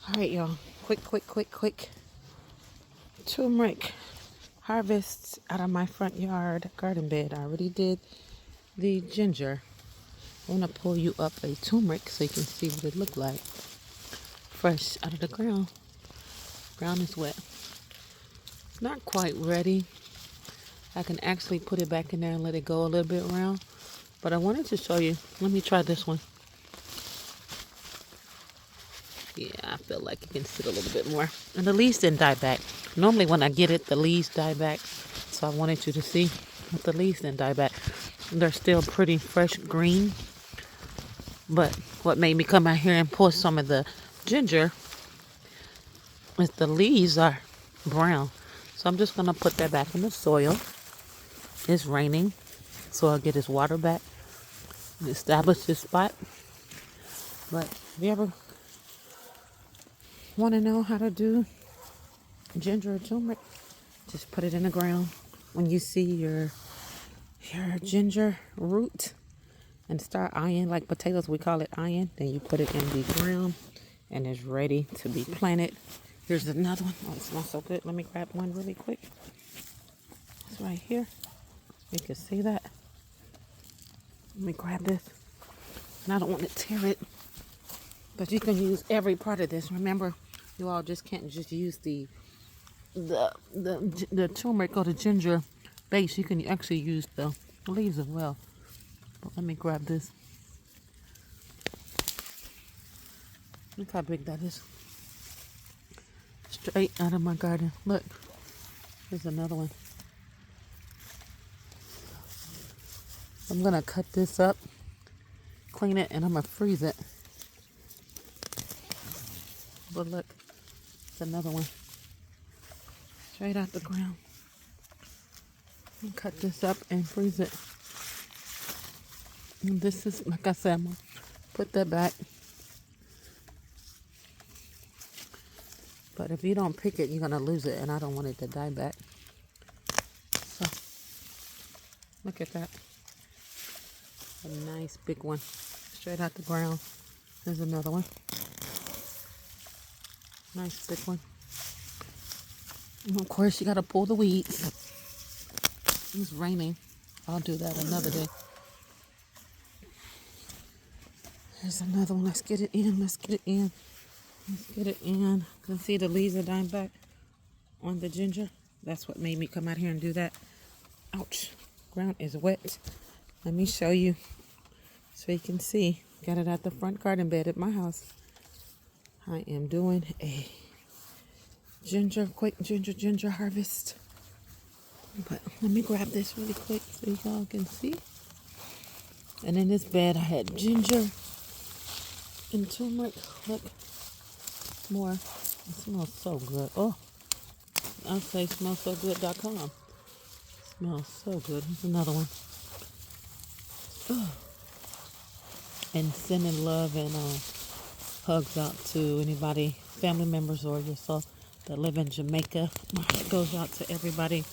All right, y'all. Quick. Turmeric harvests out of my front yard garden bed. I already did the ginger. I want to pull you up a turmeric so you can see what it looked like. Fresh out of the ground. Ground is wet. It's not quite ready. I can actually put it back in there and let it go a little bit around. But I wanted to show you. Let me try this one. Yeah, I feel like it can sit a little bit more. And the leaves didn't die back. Normally when I get it, the leaves die back. So I wanted you to see that the leaves didn't die back. They're still pretty fresh green. But what made me come out here and pull some of the ginger is the leaves are brown. So I'm just going to put that back in the soil. It's raining, so I'll get his water back and establish this spot. But if you ever want to know how to do ginger or turmeric, just put it in the ground. When you see your ginger root and start eyeing like potatoes, we call it eyeing, then you put it in the ground and it's ready to be planted. Here's another one. Oh, it smells so good. Let me grab one really quick. It's right here. You can see that. Let me grab this. And I don't want to tear it, but you can use every part of this. Remember, you all just can't just use the turmeric or the ginger base. You can actually use the leaves as well. But let me grab this. Look how big that is. Straight out of my garden. Look, here's another one. I'm gonna cut this up, clean it, and I'm gonna freeze it. But look, it's another one. Straight out the ground. Cut this up and freeze it. And this is, like I said, I'm gonna put that back. But if you don't pick it, you're gonna lose it, and I don't want it to die back. So, look at that. A nice big one. Straight out the ground. There's another one. Nice big one. And of course, you gotta pull the weeds. It's raining. I'll do that another day. There's another one. Let's get it in. You can see the leaves are dying back on the ginger. That's what made me come out here and do that. Ouch. Ground is wet. Let me show you so you can see. Got it at the front garden bed at my house. I am doing a quick ginger harvest. But let me grab this really quick so y'all can see. And in this bed I had ginger and turmeric. Look, more. It smells so good. Oh, I'll say smellsogood.com. Smells so good. Here's another one. Oh. And sending love and hugs out to anybody, family members or yourself that live in Jamaica. My heart goes out to everybody.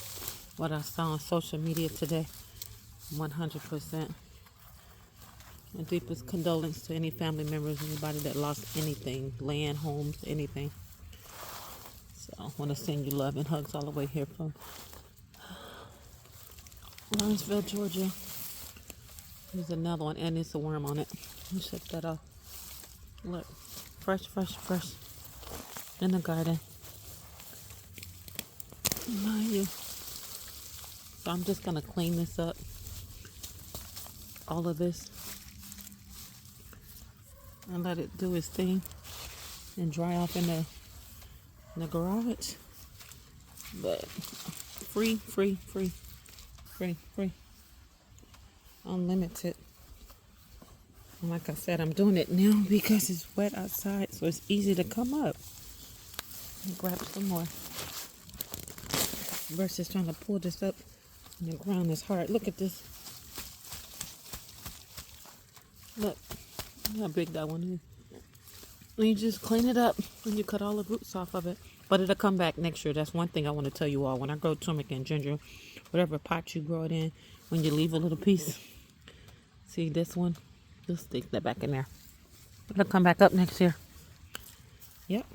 What I saw on social media today, 100%. My deepest condolence to any family members, anybody that lost anything, land, homes, anything. So I want to send you love and hugs all the way here from Lawrenceville, Georgia. There's another one, and it's a worm on it. Let me shake that off. Look, fresh in the garden. Mind you. So I'm just gonna clean this up. All of this. And let it do its thing and dry off in the garage. But free. Unlimited. And like I said, I'm doing it now because it's wet outside, so it's easy to come up and grab some more. Versus trying to pull this up and the ground is hard. Look at this. Look how big that one is. And you just clean it up and you cut all the roots off of it. But it'll come back next year. That's one thing I want to tell you all. When I grow turmeric and ginger, whatever pot you grow it in, when you leave a little piece, see this one? Just stick that back in there. It'll come back up next year. Yep.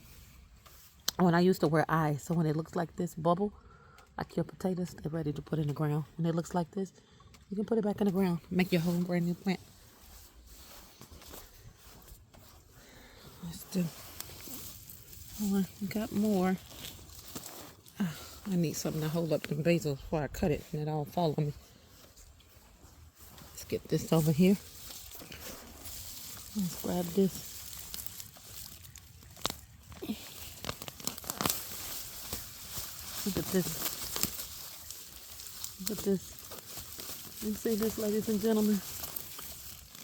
When I used to wear eyes, so when it looks like this bubble, like your potatoes, they're ready to put in the ground. When it looks like this, you can put it back in the ground, make your whole brand new plant. Let's do. Oh, I got more. I need something to hold up the basil before I cut it and it all fall on me. Let's get this over here. Let's grab this. Look at this. Look at this. You see this, ladies and gentlemen?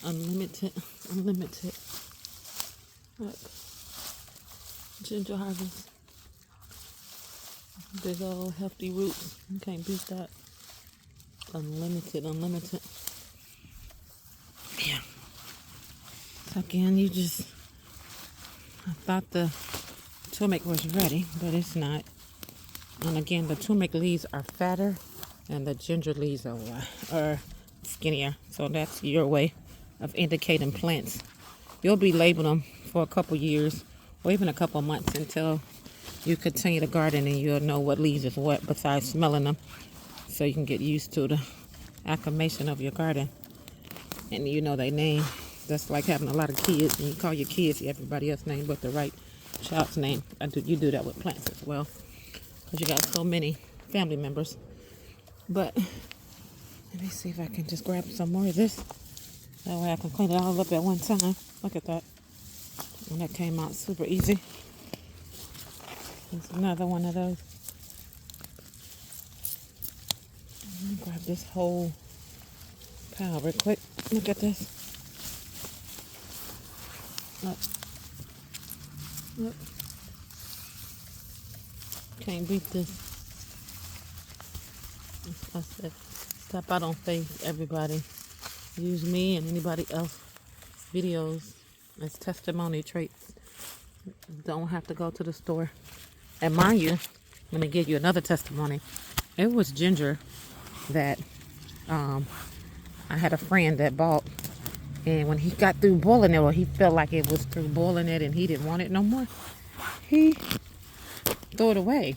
Unlimited. Unlimited. Look. Ginger harvest. Big old hefty roots. You can't beat that. Unlimited, unlimited. Yeah. So again, I thought the turmeric was ready, but it's not. And again, the turmeric leaves are fatter and the ginger leaves are skinnier. So that's your way of indicating plants. You'll be labeling them for a couple years or even a couple months until you continue to garden and you'll know what leaves is what besides smelling them. So you can get used to the acclimation of your garden and you know their name. That's like having a lot of kids and you call your kids everybody else's name but the right child's name. You do that with plants as well because you got so many family members. But let me see if I can just grab some more of this. That way I can clean it all up at one time. Look at that. And that came out super easy. There's another one of those. Let me grab this whole pile real quick. Look at this. Look. Look. Can't beat this. I said, step out on faith, everybody. Use me and anybody else videos as testimony traits. Don't have to go to the store. And mind you, let me give you another testimony. It was ginger that I had a friend that bought, and when he got through boiling it, or he felt like it was through boiling it and he didn't want it no more, he threw it away.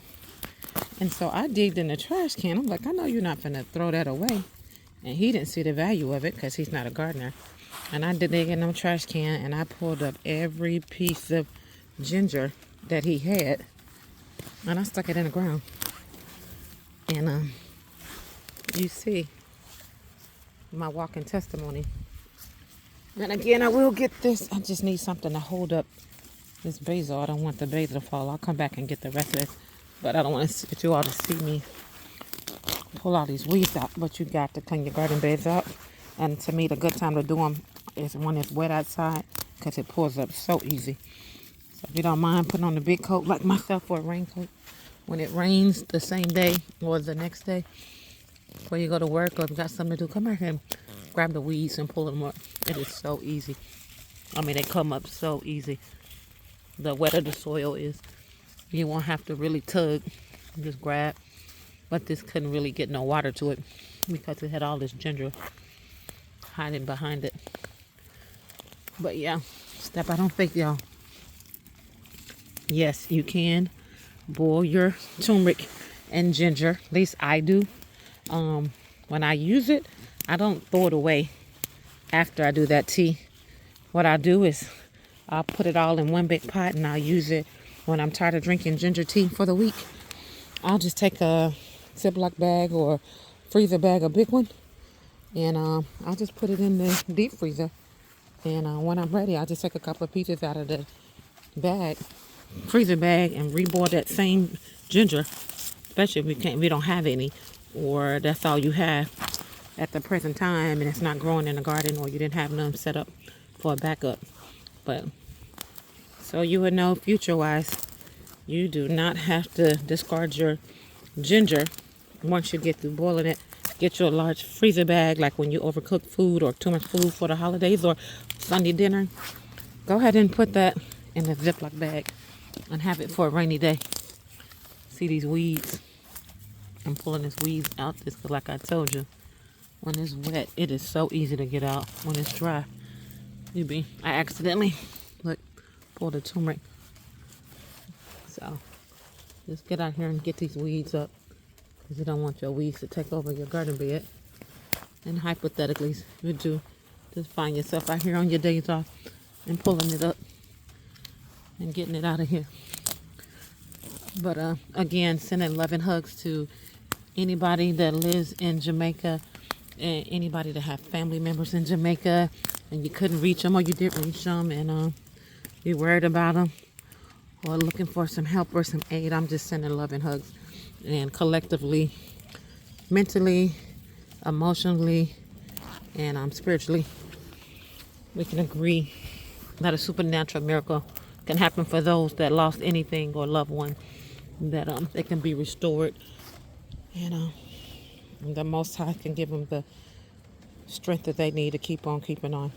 And so I digged in the trash can. I'm like, I know you're not gonna throw that away. And he didn't see the value of it because he's not a gardener. And I dig in the trash can and I pulled up every piece of ginger that he had and I stuck it in the ground. And you see my walking testimony. And again, I will get this. I just need something to hold up this basil. I don't want the basil to fall. I'll come back and get the rest of this. But I don't want you all to see me pull all these weeds out. But you got to clean your garden beds out. And to me, the good time to do them is when it's wet outside because it pulls up so easy. So if you don't mind putting on the big coat like myself or a raincoat when it rains the same day or the next day before you go to work or if you got something to do, come out here and grab the weeds and pull them up. It is so easy. I mean, they come up so easy. The wetter the soil is, you won't have to really tug. You just grab. But this couldn't really get no water to it because it had all this ginger hiding behind it. But yeah, step out on faith, y'all. Yes, you can boil your turmeric and ginger. At least I do. When I use it, I don't throw it away after I do that tea. What I do is I'll put it all in one big pot and I'll use it when I'm tired of drinking ginger tea for the week. I'll just take a Ziploc bag or freezer bag, a big one, and I'll just put it in the deep freezer. And when I'm ready, I'll just take a couple of pieces out of the freezer bag, and reboil that same ginger, especially if we don't have any, or that's all you have at the present time, and it's not growing in the garden, or you didn't have none set up for a backup. But so you would know future-wise, you do not have to discard your ginger once you get through boiling it. Get you a large freezer bag, like when you overcook food or too much food for the holidays or Sunday dinner. Go ahead and put that in a Ziploc bag and have it for a rainy day. See these weeds? I'm pulling this weeds out because, like I told you, when it's wet, it is so easy to get out. When it's dry, I accidentally pulled the turmeric. So Just get out here and get these weeds up, because you don't want your weeds to take over your garden bed. And hypothetically, would you just find yourself out here on your days off and pulling it up and getting it out of here. But again, sending loving hugs to anybody that lives in Jamaica and anybody that have family members in Jamaica and you couldn't reach them, or you did reach them and you're worried about them or looking for some help or some aid. I'm just sending loving hugs. And collectively, mentally, emotionally, and spiritually, we can agree that a supernatural miracle can happen for those that lost anything or loved one, that they can be restored, and the Most High can give them the strength that they need to keep on keeping on.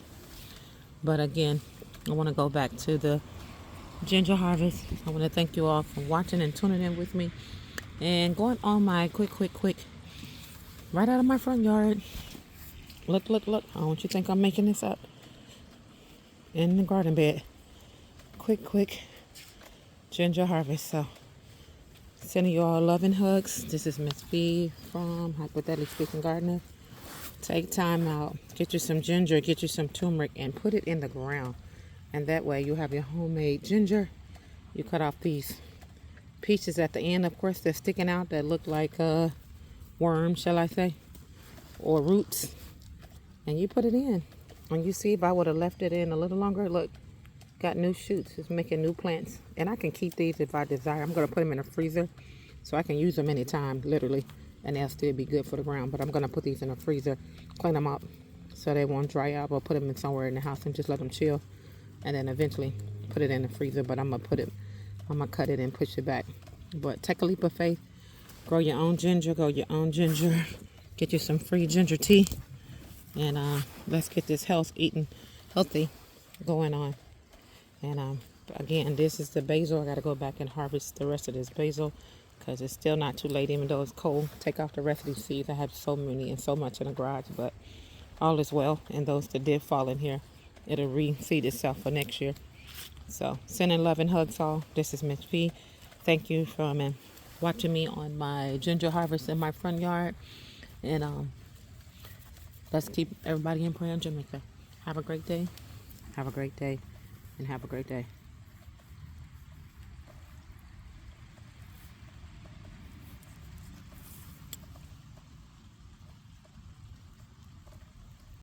But again, I want to go back to the ginger harvest. I want to thank you all for watching and tuning in with me, and going on my quick right out of my front yard. Look, I don't want you to think I'm making this up. In the garden bed, quick ginger harvest. So sending you all loving hugs. This is Miss B from Hyperthetically Speaking Gardener. Take time out, get you some ginger, get you some turmeric, and put it in the ground. And that way you have your homemade ginger. You cut off these pieces at the end, of course, they're sticking out that look like worms, shall I say, or roots. And you put it in. And you see, if I would have left it in a little longer, look, got new shoots. It's making new plants. And I can keep these if I desire. I'm going to put them in a freezer so I can use them anytime, literally. And they'll still be good for the ground. But I'm going to put these in a freezer, clean them up so they won't dry out, or put them in somewhere in the house and just let them chill. And then eventually put it in the freezer. But I'm going to cut it and push it back. But take a leap of faith. Grow your own ginger. Get you some free ginger tea. And let's get this healthy going on. And again, this is the basil. I got to go back and harvest the rest of this basil, because it's still not too late, even though it's cold. Take off the rest of these seeds. I have so many and so much in the garage, but all is well. And those that did fall in here, it'll reseed itself for next year. So sending love and hugs all. This is Miss P. Thank you for watching me on my ginger harvest in my front yard. And let's keep everybody in prayer in Jamaica. Have a great day. Have a great day. And have a great day.